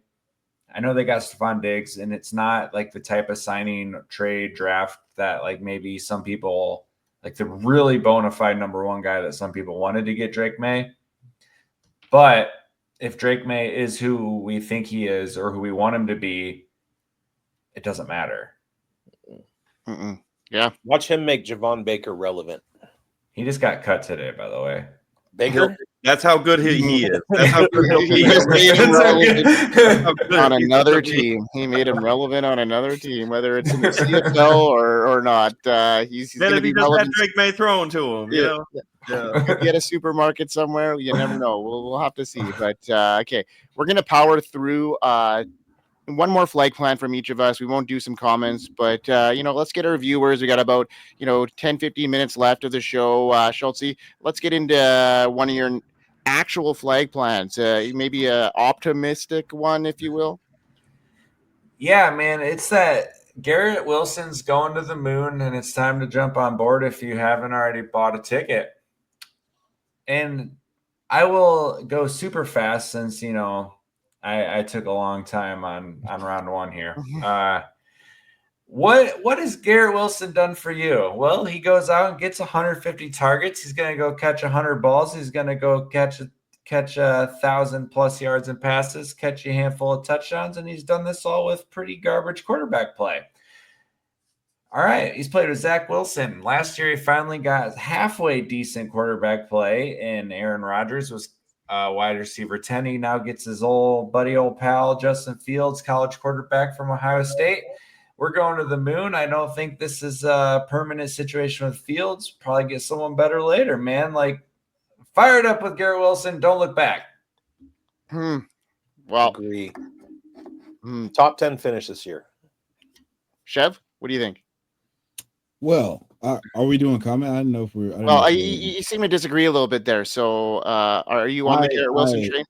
I know they got Stephon Diggs, and it's not like the type of signing trade draft that maybe some people the really bona fide number one guy that some people wanted to get Drake Maye. But if Drake Maye is who we think he is or who we want him to be, it doesn't matter. Yeah. Watch him make Javon Baker relevant. He just got cut today, by the way. Baker? That's how good he is. That's how good he'll He be. just made him relevant on another team. He made him relevant on another team, whether it's in the CFL or not. He's Then going to if be he just relevant. had Drake Maye thrown to him, Yeah. Yeah. Could be at a supermarket somewhere. You never know. We'll have to see. But okay, we're going to power through one more flag plan from each of us. We won't do some comments, but let's get our viewers. We got about 10, 15 minutes left of the show. Schultzy, let's get into one of your actual flag plans. Maybe a optimistic one, if you will. Yeah, man, it's that Garrett Wilson's going to the moon, and it's time to jump on board if you haven't already bought a ticket. And I will go super fast since I took a long time on round one here. What has Garrett Wilson done for you? Well, he goes out and gets 150 targets. He's going to go catch 100 balls. He's going to go catch 1,000+ yards and passes, catch a handful of touchdowns, and he's done this all with pretty garbage quarterback play. All right, he's played with Zach Wilson. Last year, he finally got halfway decent quarterback play, and Aaron Rodgers was wide receiver 10. He now gets his old pal, Justin Fields, college quarterback from Ohio State. We're going to the moon. I don't think this is a permanent situation with Fields. Probably get someone better later, man. Fire it up with Garrett Wilson. Don't look back. Well, agree. Top 10 finish this year. Chev, what do you think? Well, are we doing comment? I don't know if we're. Well, you seem to disagree a little bit there. So, are you on the Garrett Wilson train?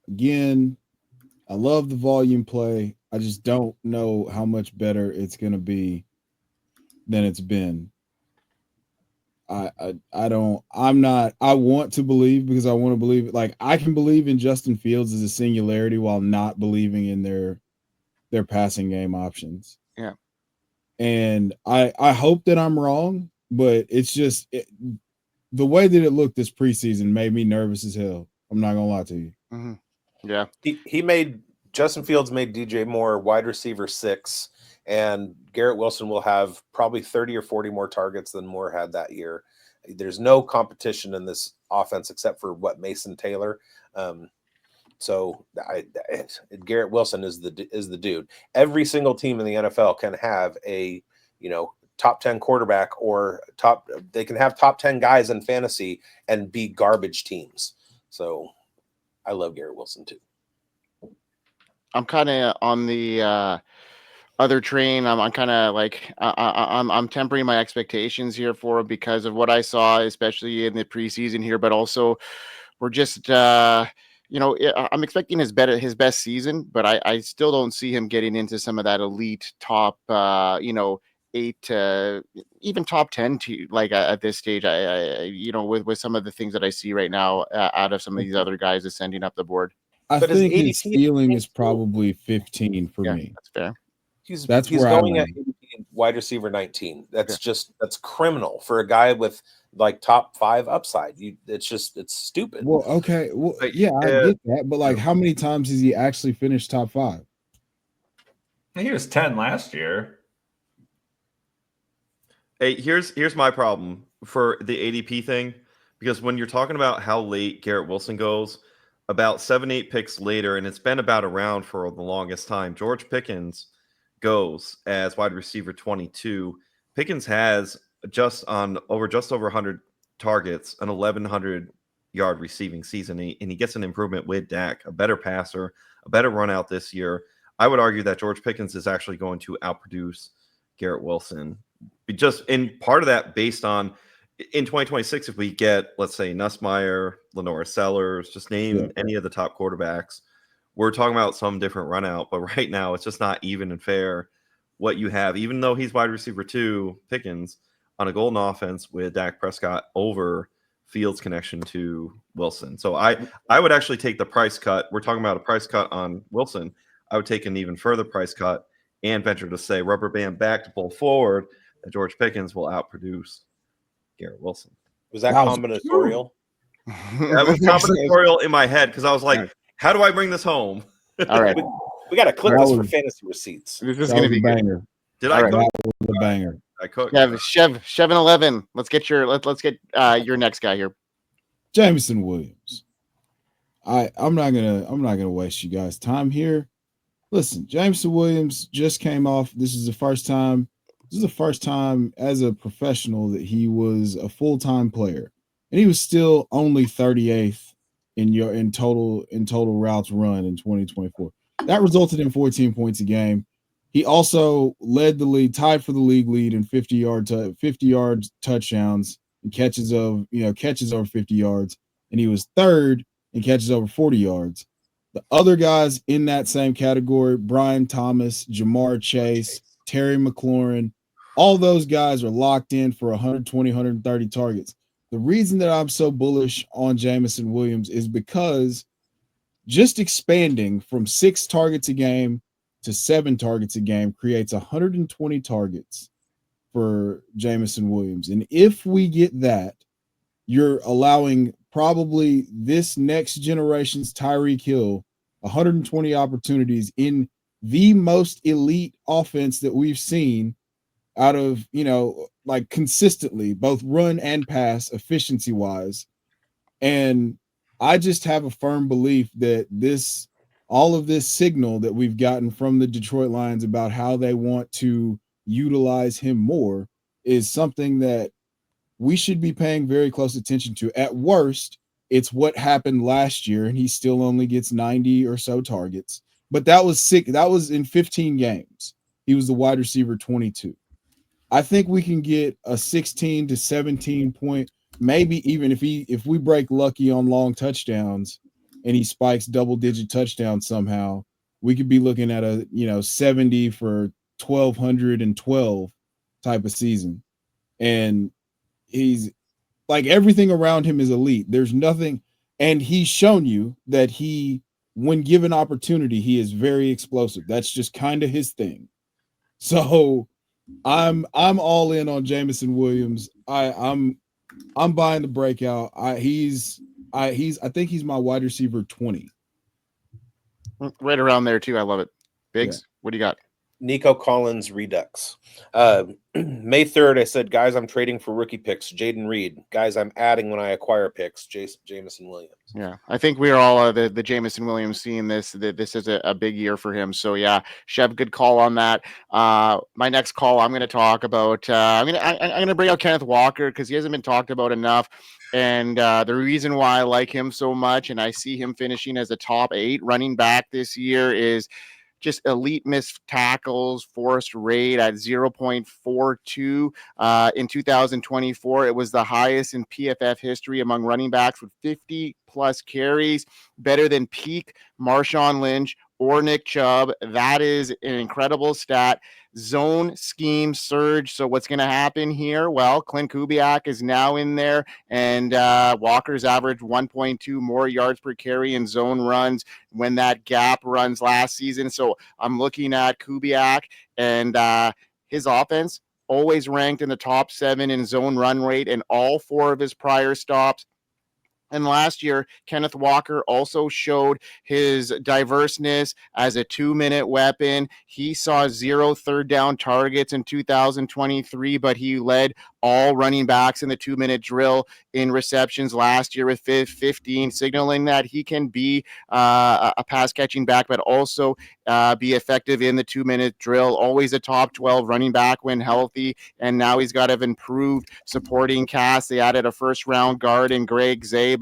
Again, I love the volume play. I just don't know how much better it's going to be than it's been. I want to believe because I want to believe it. I can believe in Justin Fields as a singularity while not believing in their passing game options. Yeah. And I hope that I'm wrong, but it's just the way that it looked this preseason made me nervous as hell. I'm not going to lie to you. Mm-hmm. Yeah. Justin Fields made DJ Moore wide receiver 6, and Garrett Wilson will have probably 30 or 40 more targets than Moore had that year. There's no competition in this offense except for Mason Taylor. So Garrett Wilson is the dude. Every single team in the NFL can have a top 10 quarterback they can have top 10 guys in fantasy and be garbage teams. So I love Garrett Wilson too. I'm kind of on the other train. I'm kind of like I'm tempering my expectations here for him because of what I saw, especially in the preseason here. But also, we're just I'm expecting his best season, but I still don't see him getting into some of that elite top 8 to even top 10 to at this stage. I with some of the things that I see right now out of some of these other guys ascending up the board. I think his ceiling is probably 15 for me. That's fair. He's where going at wide receiver 19. That's criminal for a guy with like top 5 upside. It's stupid. Well, okay. Well, yeah, I get that. But how many times has he actually finished top 5? He was 10 last year. Hey, here's my problem for the ADP thing, because when you're talking about how late Garrett Wilson goes, about 7-8 picks later, and it's been about around for the longest time, George Pickens goes as wide receiver 22. Pickens has just over 100 targets, an 1,100 yard receiving season, and he gets an improvement with Dak, a better passer, a better run out this year. I would argue that George Pickens is actually going to outproduce Garrett Wilson. Just in part of that based on in 2026, if we get, let's say, Nussmeier, Lenore Sellers, just name any of the top quarterbacks, we're talking about some different run out. But right now, it's just not even and fair what you have, even though he's wide receiver 2, Pickens, on a golden offense with Dak Prescott over Fields' connection to Wilson. So I would actually take the price cut. We're talking about a price cut on Wilson. I would take an even further price cut and venture to say rubber band back to pull forward that George Pickens will outproduce Garrett Wilson. Was that combinatorial? That was combinatorial in my head because I was like, how do I bring this home? All right. We got to clip this for fantasy receipts. This is going to be a banger. Did I cook? That was a banger. I cooked. Yeah, Chev and 11. Let's get your next guy here. Jameson Williams. I'm not gonna waste you guys' time here. Listen, Jameson Williams just came off. This is the first time as a professional that he was a full-time player, and he was still only 38th in total routes run in 2024. That resulted in 14 points a game. He also led the league, tied for the league lead in 50-yard touchdowns and catches over 50 yards, and he was third in catches over 40 yards. The other guys in that same category, Brian Thomas, Jamar Chase, Terry McLaurin, all those guys are locked in for 120, 130 targets. The reason that I'm so bullish on Jameson Williams is because just expanding from 6 targets a game to 7 targets a game creates 120 targets for Jameson Williams. And if we get that, you're allowing probably this next generation's Tyreek Hill 120 opportunities in the most elite offense that we've seen out of, consistently, both run and pass efficiency wise. And I just have a firm belief that all of this signal that we've gotten from the Detroit Lions about how they want to utilize him more is something that we should be paying very close attention to. At worst, it's what happened last year, and he still only gets 90 or so targets. But that was sick. That was in 15 games. He was the wide receiver 22. I think we can get a 16 to 17 point, maybe even if we break lucky on long touchdowns and he spikes double-digit touchdowns somehow, we could be looking at a 70 for 1,212 type of season. And he's like, everything around him is elite. There's nothing, and he's shown you that when given opportunity, he is very explosive. That's just kind of his thing. So I'm all in on Jameson Williams. I'm buying the breakout. I think he's my wide receiver 20. Right around there too. I love it. Biggs, what do you got? Nico Collins Redux. May 3rd, I said, guys, I'm trading for rookie picks. Jaden Reed. Guys, I'm adding when I acquire picks. Jameson Williams. Yeah, I think we're all the Jameson Williams seeing this. This is a big year for him. So yeah, Chev, good call on that. My next call, I'm going to talk about. I'm going to bring out Kenneth Walker because he hasn't been talked about enough. And the reason why I like him so much, and I see him finishing as a top 8 running back this year, is just elite missed tackles, forced rate at 0.42 in 2024. It was the highest in PFF history among running backs with 50 plus carries, better than peak Marshawn Lynch or Nick Chubb. That is an incredible stat. Zone scheme surge. So what's going to happen here? Well, Clint Kubiak is now in there, and Walker's averaged 1.2 more yards per carry in zone runs when that gap runs last season. So I'm looking at Kubiak, and his offense always ranked in the top 7 in zone run rate in all 4 of his prior stops. And last year, Kenneth Walker also showed his diverseness as a 2-minute weapon. He saw 0 third down targets in 2023, but he led all running backs in the 2-minute drill in receptions last year with 15, signaling that he can be a pass catching back, but also be effective in the 2-minute drill. Always a top 12 running back when healthy. And now he's got an improved supporting cast. They added a first-round guard in Greg Zabel,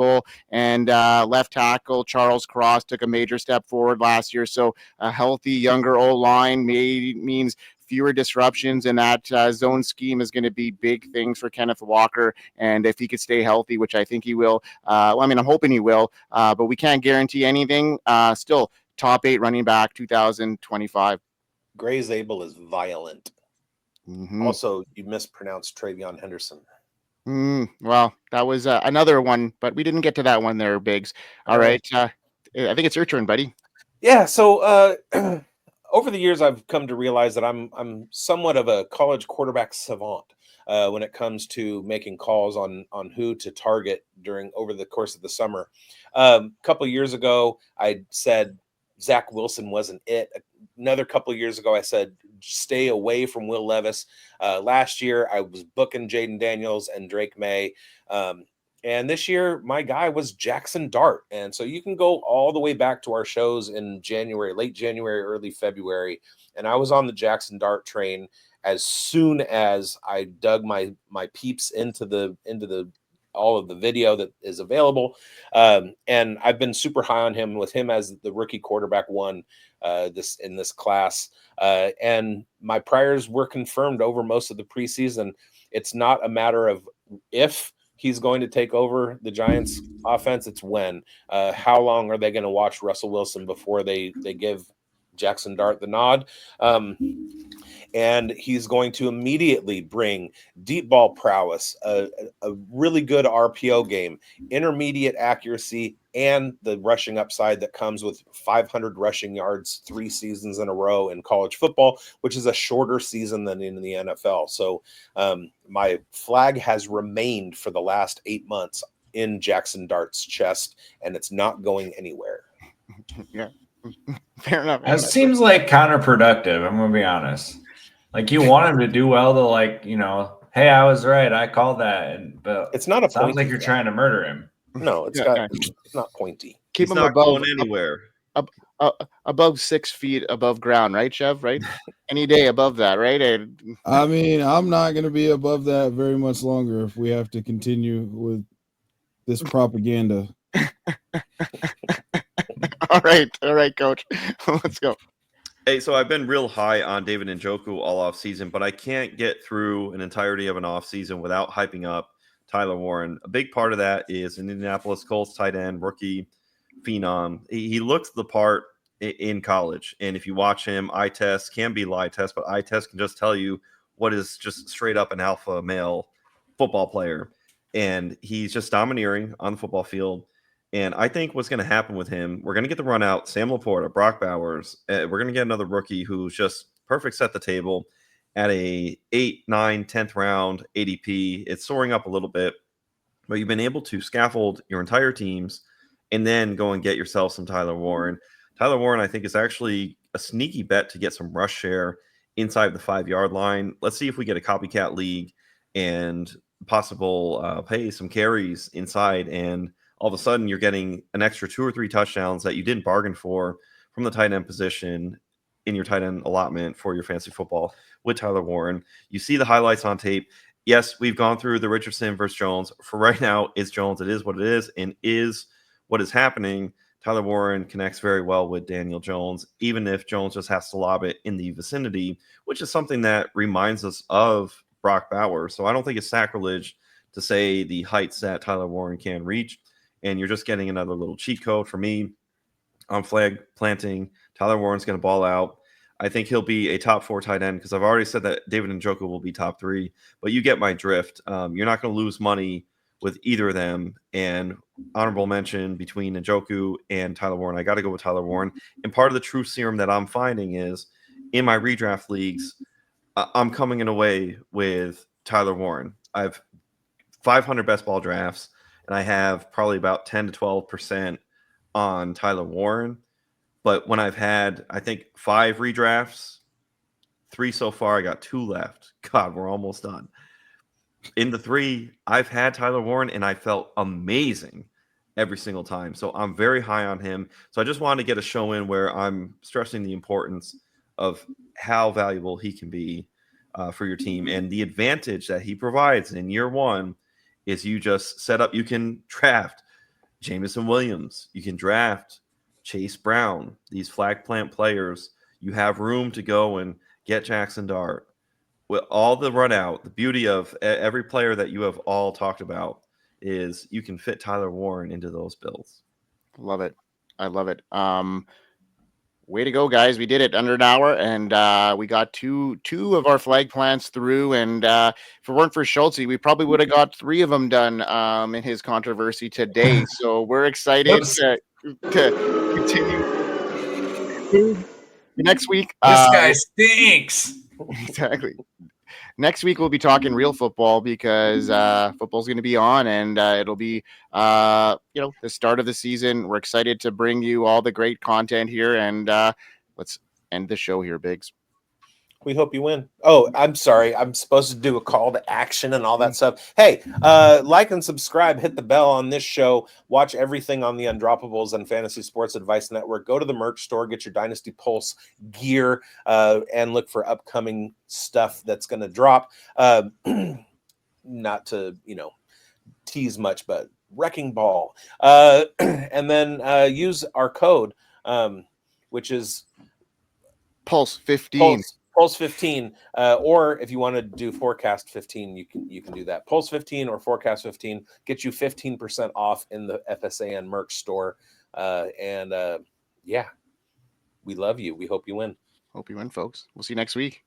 and left tackle Charles Cross took a major step forward last year. So a healthy, younger O-line means fewer disruptions, and that zone scheme is going to be big things for Kenneth Walker. And if he could stay healthy, which I think he will, I'm hoping he will, but we can't guarantee anything. Still top 8 running back 2025. Gray Zabel is violent. Mm-hmm. Also, you mispronounced Travion Henderson. Well, that was another one, but we didn't get to that one there, Biggs. All right. I think it's your turn, buddy. Yeah. So over the years, I've come to realize that I'm somewhat of a college quarterback savant when it comes to making calls on who to target over the course of the summer. A couple of years ago, I said Zach Wilson wasn't it. Another couple of years ago, I said stay away from Will Levis. Last year, I was booking Jaden Daniels and Drake Maye. And this year, my guy was Jaxson Dart. And so you can go all the way back to our shows in January, late January, early February. And I was on the Jaxson Dart train as soon as I dug my peeps into all of the video that is available. And I've been super high on him, with him as the rookie quarterback 1 in this class. And my priors were confirmed over most of the preseason. It's not a matter of if he's going to take over the Giants offense, it's when. How long are they going to watch Russell Wilson before they give Jaxson Dart the nod? And he's going to immediately bring deep ball prowess, a really good RPO game, intermediate accuracy, and the rushing upside that comes with 500 rushing yards 3 seasons in a row in college football, which is a shorter season than in the NFL. So my flag has remained for the last 8 months in Jaxson Dart's chest, and it's not going anywhere. Yeah, fair enough. It seems like counterproductive. I'm going to be honest. Like, you want him to do well to, hey, I was right. I called that. But it's not a sounds like you're trying to murder him. No, it's not pointy. Keep him not above going anywhere. Above 6 feet above ground, right, Chev? Right? Any day above that, right? I'm not going to be above that very much longer if we have to continue with this propaganda. All right, Coach. Let's go. Hey, so I've been real high on David Njoku all off season, but I can't get through an entirety of an off season without hyping up Tyler Warren. A big part of that is an Indianapolis Colts tight end, rookie phenom. He looks the part in college, and if you watch him, eye test can be lie test, but eye test can just tell you what is just straight up an alpha male football player, and he's just domineering on the football field. And I think what's going to happen with him, we're going to get the run out, Sam Laporta, Brock Bowers. We're going to get another rookie who's just perfect set the table at a 8, 9, 10th round ADP. It's soaring up a little bit, but you've been able to scaffold your entire teams and then go and get yourself some Tyler Warren. Tyler Warren, I think, is actually a sneaky bet to get some rush share inside the 5-yard line. Let's see if we get a copycat league and possible pay some carries inside, and all of a sudden you're getting an extra 2 or 3 touchdowns that you didn't bargain for from the tight end position in your tight end allotment for your fantasy football with Tyler Warren. You see the highlights on tape. Yes, we've gone through the Richardson versus Jones. For right now, it's Jones. It is what it is, and is what is happening. Tyler Warren connects very well with Daniel Jones, even if Jones just has to lob it in the vicinity, which is something that reminds us of Brock Bowers. So I don't think it's sacrilege to say the heights that Tyler Warren can reach, and you're just getting another little cheat code for me. I'm flag planting. Tyler Warren's going to ball out. I think he'll be a top 4 tight end because I've already said that David Njoku will be top 3, but you get my drift. You're not going to lose money with either of them. And honorable mention between Njoku and Tyler Warren. I got to go with Tyler Warren. And part of the truth serum that I'm finding is in my redraft leagues, I'm coming in away with Tyler Warren. I have 500 best ball drafts, and I have probably about 10 to 12% on Tyler Warren. But when I've had, I think, 5 redrafts, 3 so far, I got 2 left. God, we're almost done. In the 3, I've had Tyler Warren, and I felt amazing every single time. So I'm very high on him. So I just wanted to get a show in where I'm stressing the importance of how valuable he can be for your team. And the advantage that he provides in year 1 is you just set up, you can draft Jameson Williams, you can draft Chase Brown, these flag plant players. You have room to go and get Jaxson Dart. With all the run out, the beauty of every player that you have all talked about is you can fit Tyler Warren into those builds. Love it. I love it. Way to go, guys. We did it under an hour, and we got two of our flag plants through. And if it weren't for Schultzy, we probably would have got 3 of them done in his controversy today. So we're excited to continue next week. This guy stinks. Exactly. Next week we'll be talking real football because football's going to be on, and it'll be the start of the season. We're excited to bring you all the great content here, and let's end the show here, Bigz. We hope you win. Oh, I'm sorry. I'm supposed to do a call to action and all that stuff. Hey, like and subscribe, hit the bell on this show. Watch everything on the Undroppables and Fantasy Sports Advice Network. Go to the merch store, get your Dynasty Pulse gear, and look for upcoming stuff that's going to drop. Not to, tease much, but Wrecking Ball. And then use our code, which is Pulse 15. Pulse 15, or if you want to do Forecast 15, you can do that. Pulse 15 or Forecast 15 get you 15% off in the FSAN merch store. Yeah, we love you. We hope you win. Hope you win, folks. We'll see you next week.